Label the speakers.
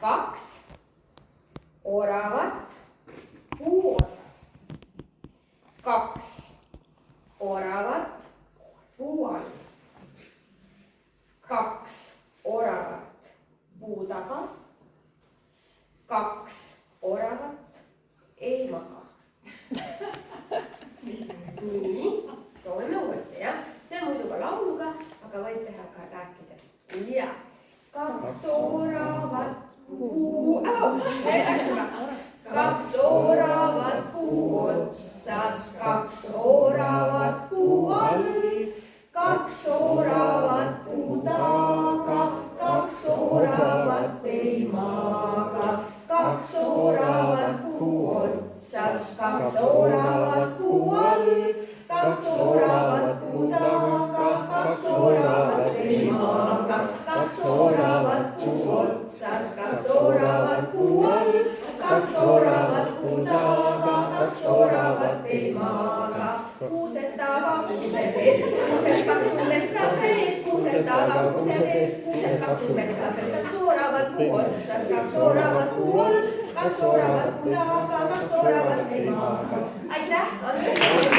Speaker 1: 2 oravat puu otsas. 2 oravat puu all. 2 oravat puu taga. 2 oravat ei maga. Nii, proovime uuesti, jah. See on muidu ka lauluga, aga võib teha ka rääkides. Ja 2 oravat puu, 2 oravat puu otsas, 2 oravat puu all, 2 oravat puu taga, 2 oravat ei maga, 2 oravat puu otsas, 2 oravat puu all, 2 oravat puu taga, 2 oravat ei maga, 2 oravat puu otsas, 2 oravat puu all, 2 oravat puu taga, 2 oravat ei maga. Kuused taga, kuused ees, kuused 2 metsa sees, kuused taga, kuused ees, kuused 2 metsa sees. 2 oravat puu otsas, 2 oravat puu all, 2 oravat puu taga, 2 oravat ei maga. Aitäh!